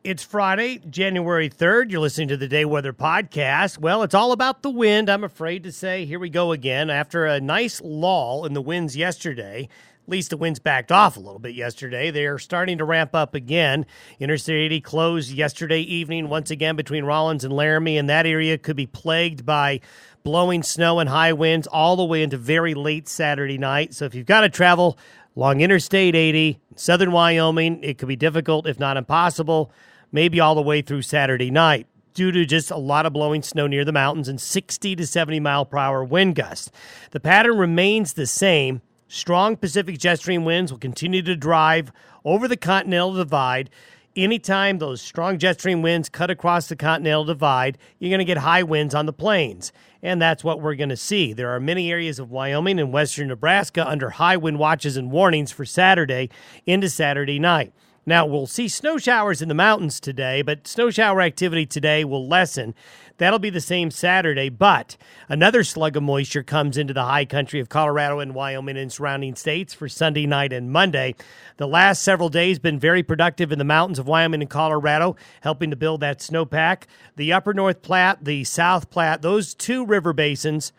It's Friday, January 3rd. You're listening to the Day Weather Podcast. Well, it's all about the wind, I'm afraid to say. Here we go again. After a nice lull in the winds yesterday, at least the winds backed off a little bit yesterday, they're starting to ramp up again. Interstate 80 closed yesterday evening once again between Rollins and Laramie, and that area could be plagued by blowing snow and high winds all the way into very late Saturday night. So if you've got to travel along Interstate 80, southern Wyoming, it could be difficult, if not impossible, maybe all the way through Saturday night due to just a lot of blowing snow near the mountains and 60 to 70 mile per hour wind gusts. The pattern remains the same. Strong Pacific jet stream winds will continue to drive over the Continental Divide. Anytime those strong jet stream winds cut across the Continental Divide, you're going to get high winds on the plains. And that's what we're going to see. There are many areas of Wyoming and western Nebraska under high wind watches and warnings for Saturday into Saturday night. Now, we'll see snow showers in the mountains today, but snow shower activity today will lessen. That'll be the same Saturday, but another slug of moisture comes into the high country of Colorado and Wyoming and surrounding states for Sunday night and Monday. The last several days been very productive in the mountains of Wyoming and Colorado, helping to build that snowpack. The upper North Platte, the South Platte, those two river basins,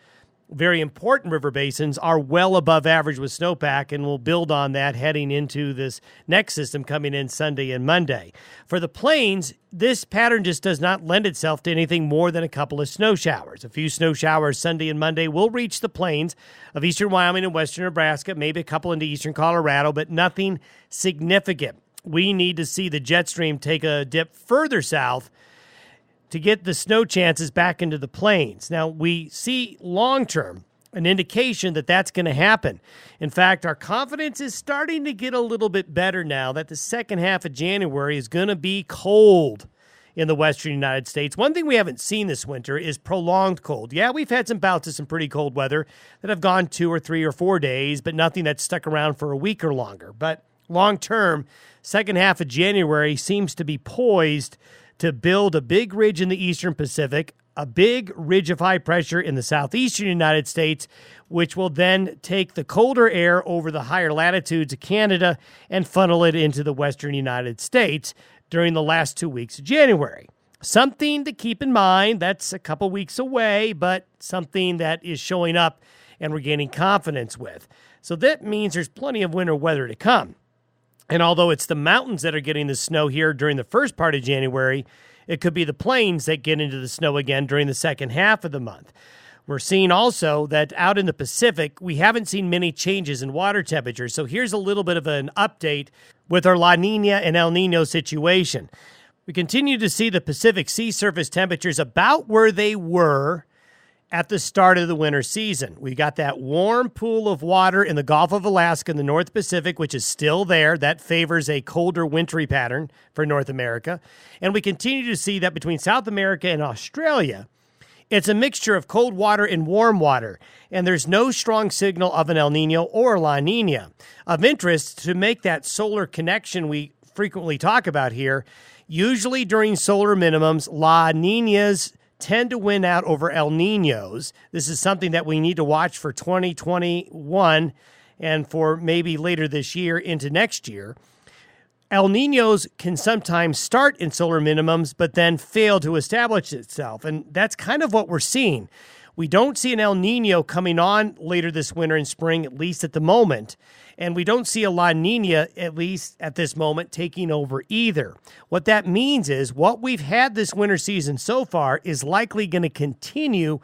very important river basins, are well above average with snowpack, and we'll build on that heading into this next system coming in Sunday and Monday. For the plains, this pattern just does not lend itself to anything more than a couple of snow showers. A few snow showers Sunday and Monday will reach the plains of eastern Wyoming and western Nebraska, maybe a couple into eastern Colorado, but nothing significant. We need to see the jet stream take a dip further south to get the snow chances back into the plains. Now, we see long-term an indication that that's going to happen. In fact, our confidence is starting to get a little bit better now that the second half of January is going to be cold in the western United States. One thing we haven't seen this winter is prolonged cold. Yeah, we've had some bouts of some pretty cold weather that have gone 2 or 3 or 4 days, but nothing that's stuck around for a week or longer. But long-term, second half of January seems to be poised to build a big ridge in the eastern Pacific, a big ridge of high pressure in the southeastern United States, which will then take the colder air over the higher latitudes of Canada and funnel it into the western United States during the last 2 weeks of January. Something to keep in mind. That's a couple weeks away, but something that is showing up and we're gaining confidence with. So that means there's plenty of winter weather to come. And although it's the mountains that are getting the snow here during the first part of January, it could be the plains that get into the snow again during the second half of the month. We're seeing also that out in the Pacific, we haven't seen many changes in water temperature. So here's a little bit of an update with our La Nina and El Nino situation. We continue to see the Pacific sea surface temperatures about where they were at the start of the winter season. We got that warm pool of water in the Gulf of Alaska in the North Pacific, which is still there. That favors a colder wintry pattern for North America. And we continue to see that between South America and Australia, it's a mixture of cold water and warm water. And there's no strong signal of an El Nino or La Nina. Of interest, to make that solar connection we frequently talk about here, usually during solar minimums, La Ninas tend to win out over El Ninos. This is something that we need to watch for 2021 and for maybe later this year into next year. El Ninos can sometimes start in solar minimums, but then fail to establish itself. And that's kind of what we're seeing. We don't see an El Nino coming on later this winter and spring, at least at the moment. And we don't see a La Nina, at least at this moment, taking over either. What that means is what we've had this winter season so far is likely going to continue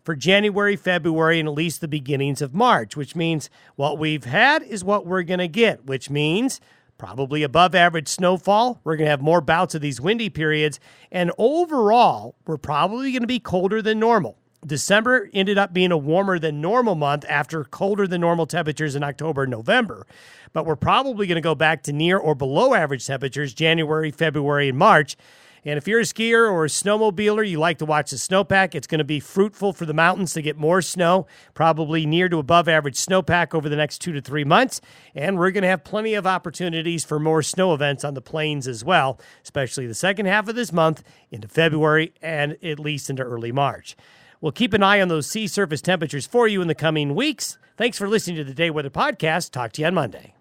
for January, February, and at least the beginnings of March, which means what we've had is what we're going to get, which means probably above average snowfall. We're going to have more bouts of these windy periods. And overall, we're probably going to be colder than normal. December ended up being a warmer than normal month after colder than normal temperatures in October and November. But we're probably going to go back to near or below average temperatures January, February, and March. And if you're a skier or a snowmobiler, you like to watch the snowpack, it's going to be fruitful for the mountains to get more snow, probably near to above average snowpack over the next 2 to 3 months. And we're going to have plenty of opportunities for more snow events on the plains as well, especially the second half of this month into February and at least into early March. We'll keep an eye on those sea surface temperatures for you in the coming weeks. Thanks for listening to the Day Weather Podcast. Talk to you on Monday.